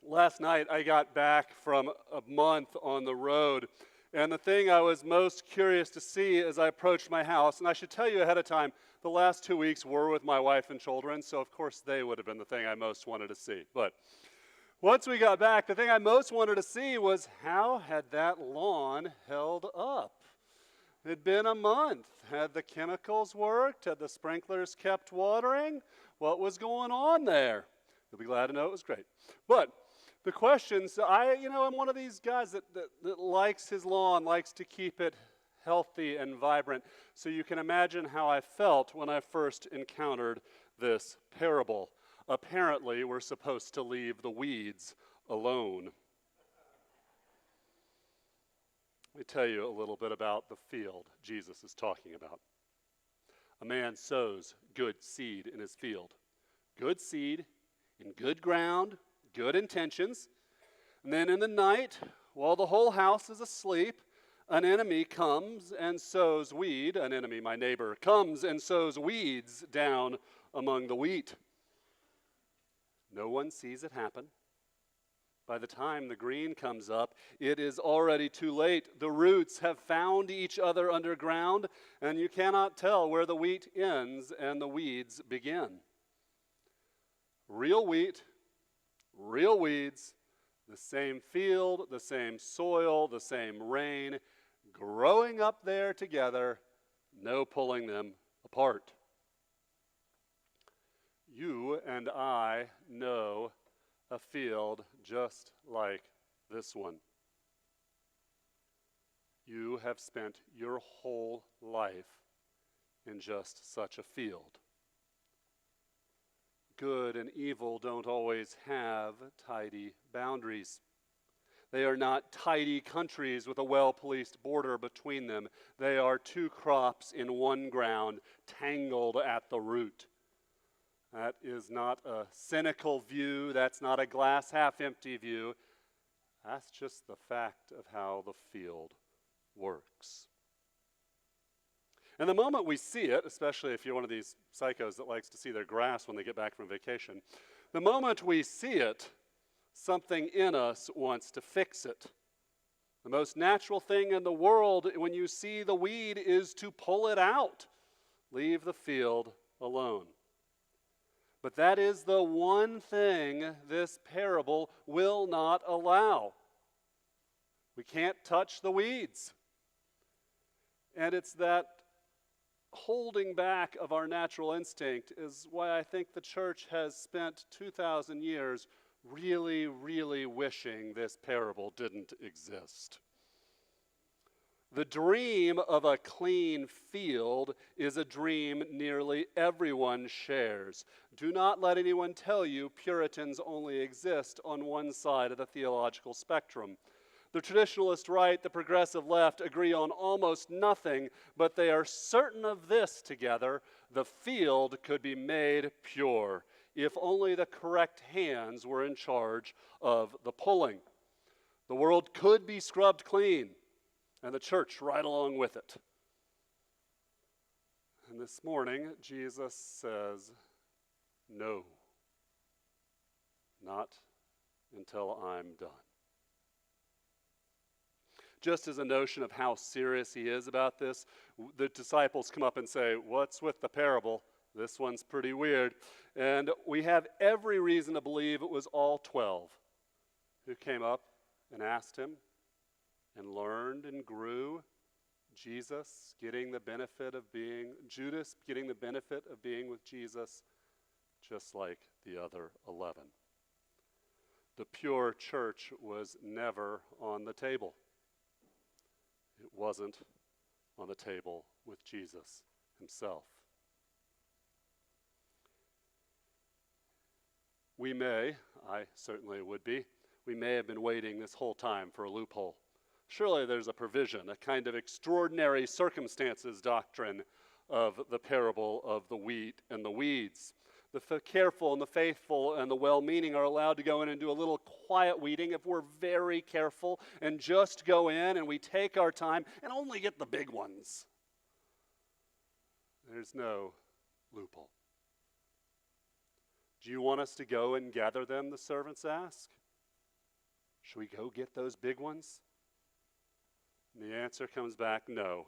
Last night I got back from a month on the road, and the thing I was most curious to see as I approached my house, and I should tell you ahead of time, the last 2 weeks were with my wife and children, so of course they would have been the thing I most wanted to see. But once we got back, the thing I most wanted to see was how had that lawn held up? It had been a month. Had the chemicals worked? Had the sprinklers kept watering? What was going on there? You'll be glad to know it was great. But the questions, I'm one of these guys that likes his lawn, likes to keep it healthy and vibrant. So you can imagine how I felt when I first encountered this parable. Apparently, we're supposed to leave the weeds alone. Let me tell you a little bit about the field Jesus is talking about. A man sows good seed in his field. Good seed in good ground, good intentions. And then in the night, while the whole house is asleep, an enemy comes and sows weed. An enemy, my neighbor, comes and sows weeds down among the wheat. No one sees it happen. By the time the green comes up, it is already too late. The roots have found each other underground, and you cannot tell where the wheat ends and the weeds begin. Real wheat, real weeds, the same field, the same soil, the same rain, growing up there together, no pulling them apart. You and I know a field just like this one. You have spent your whole life in just such a field. Good and evil don't always have tidy boundaries. They are not tidy countries with a well-policed border between them. They are two crops in one ground, tangled at the root. That is not a cynical view. That's not a glass half empty view. That's just the fact of how the field works. And the moment we see it, especially if you're one of these psychos that likes to see their grass when they get back from vacation, the moment we see it, something in us wants to fix it. The most natural thing in the world when you see the weed is to pull it out. Leave the field alone. But that is the one thing this parable will not allow. We can't touch the weeds. And it's that holding back of our natural instinct is why I think the church has spent 2,000 years really, really wishing this parable didn't exist. The dream of a clean field is a dream nearly everyone shares. Do not let anyone tell you Puritans only exist on one side of the theological spectrum. The traditionalist right, the progressive left agree on almost nothing, but they are certain of this together: the field could be made pure if only the correct hands were in charge of the pulling. The world could be scrubbed clean, and the church right along with it. And this morning, Jesus says, no, not until I'm done. Just as a notion of how serious he is about this, the disciples come up and say, what's with the parable? This one's pretty weird. And we have every reason to believe it was all 12 who came up and asked him and learned and grew. Judas getting the benefit of being with Jesus, just like the other 11. The pure church was never on the table. It wasn't on the table with Jesus himself. I certainly would be, we may have been waiting this whole time for a loophole. Surely there's a provision, a kind of extraordinary circumstances doctrine of the parable of the wheat and the weeds. The careful and the faithful and the well-meaning are allowed to go in and do a little quiet weeding if we're very careful and just go in and we take our time and only get the big ones. There's no loophole. Do you want us to go and gather them, the servants ask? Should we go get those big ones? And the answer comes back, no.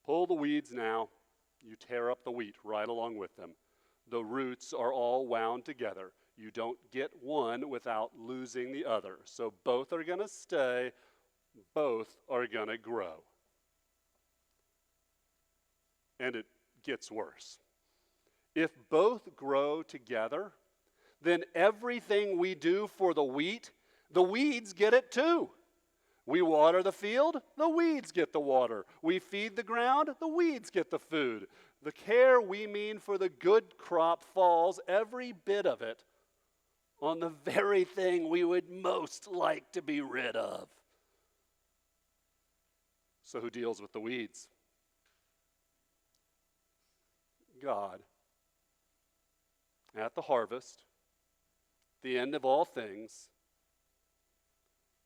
Pull the weeds now. You tear up the wheat right along with them. The roots are all wound together. You don't get one without losing the other. So both are going to stay. Both are going to grow. And it gets worse. If both grow together, then everything we do for the wheat, the weeds get it too. We water the field, the weeds get the water. We feed the ground, the weeds get the food. The care we mean for the good crop falls, every bit of it, on the very thing we would most like to be rid of. So who deals with the weeds? God. At the harvest, the end of all things,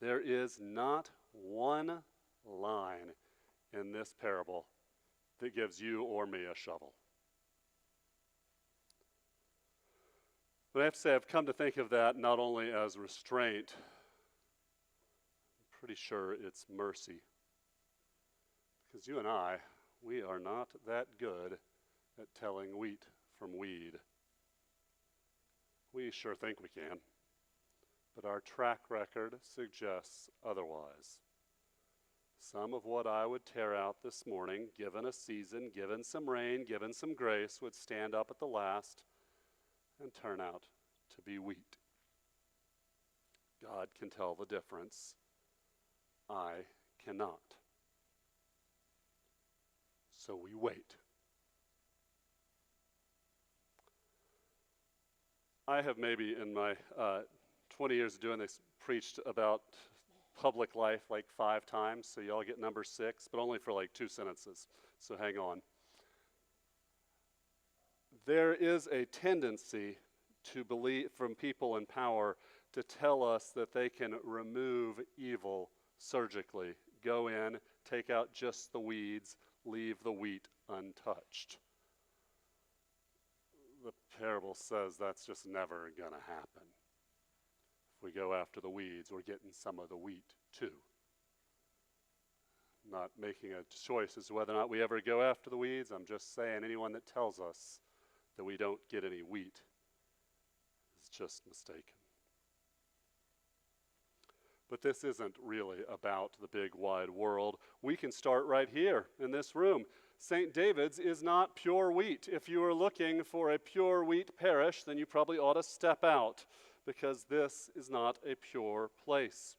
there is not one line in this parable that gives you or me a shovel. But I have to say, I've come to think of that not only as restraint, I'm pretty sure it's mercy. Because you and I, we are not that good at telling wheat from weed. We sure think we can, but our track record suggests otherwise. Some of what I would tear out this morning, given a season, given some rain, given some grace, would stand up at the last and turn out to be wheat. God can tell the difference. I cannot. So we wait. I have maybe in my 20 years of doing this preached about public life like 5 times, so y'all get number 6, but only for like 2 sentences, so hang on. There is a tendency to believe from people in power to tell us that they can remove evil surgically. Go in, take out just the weeds, leave the wheat untouched. The parable says that's just never going to happen. If we go after the weeds, we're getting some of the wheat too. Not making a choice as to whether or not we ever go after the weeds. I'm just saying anyone that tells us that we don't get any wheat is just mistaken. But this isn't really about the big wide world. We can start right here in this room. St. David's is not pure wheat. If you are looking for a pure wheat parish, then you probably ought to step out, because this is not a pure place.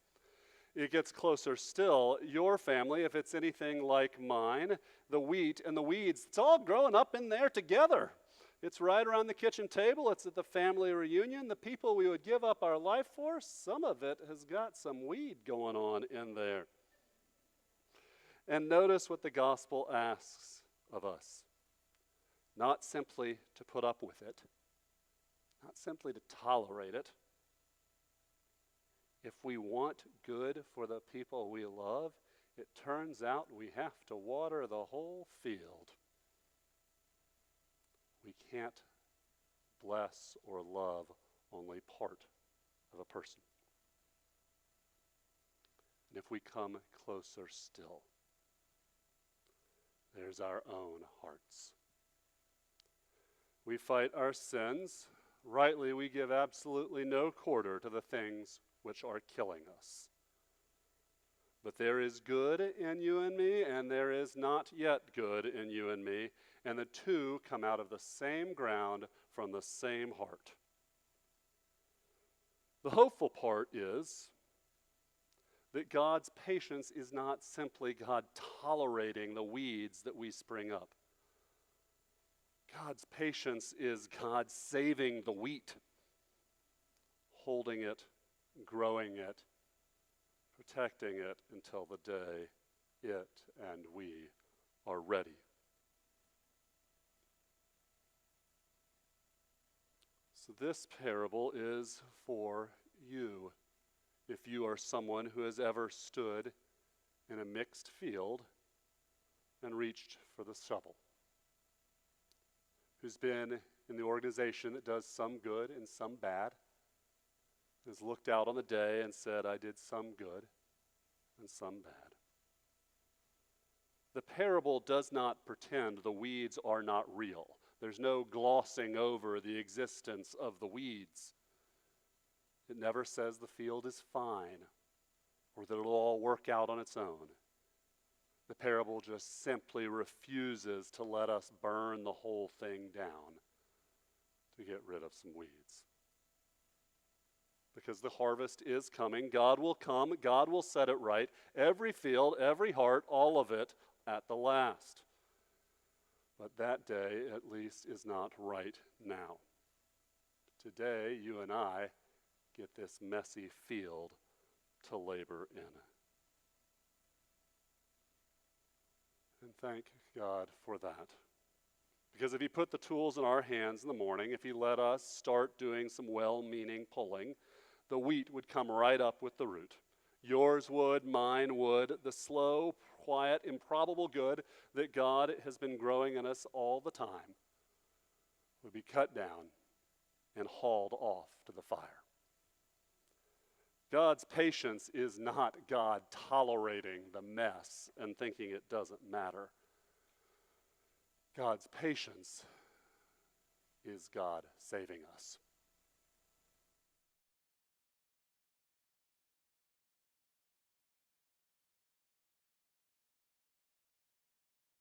It gets closer still. Your family, if it's anything like mine, the wheat and the weeds, it's all growing up in there together. It's right around the kitchen table. It's at the family reunion. The people we would give up our life for, some of it has got some weed going on in there. And notice what the gospel asks of us. Not simply to put up with it, not simply to tolerate it. If we want good for the people we love, it turns out we have to water the whole field. We can't bless or love only part of a person. And if we come closer still, there's our own hearts. We fight our sins. Rightly, we give absolutely no quarter to the things which are killing us. But there is good in you and me, and there is not yet good in you and me, and the two come out of the same ground from the same heart. The hopeful part is that God's patience is not simply God tolerating the weeds that we spring up. God's patience is God saving the wheat, holding it, growing it, protecting it until the day it and we are ready. So this parable is for you. If you are someone who has ever stood in a mixed field and reached for the shovel, who's been in the organization that does some good and some bad, has looked out on the day and said, I did some good and some bad. The parable does not pretend the weeds are not real. There's no glossing over the existence of the weeds. It never says the field is fine or that it'll all work out on its own. The parable just simply refuses to let us burn the whole thing down to get rid of some weeds. Because the harvest is coming. God will come. God will set it right. Every field, every heart, all of it at the last. But that day, at least, is not right now. Today, you and I get this messy field to labor in. And thank God for that. Because if He put the tools in our hands in the morning, if He let us start doing some well-meaning pulling, the wheat would come right up with the root. Yours would, mine would, the slow, quiet, improbable good that God has been growing in us all the time would be cut down and hauled off to the fire. God's patience is not God tolerating the mess and thinking it doesn't matter. God's patience is God saving us.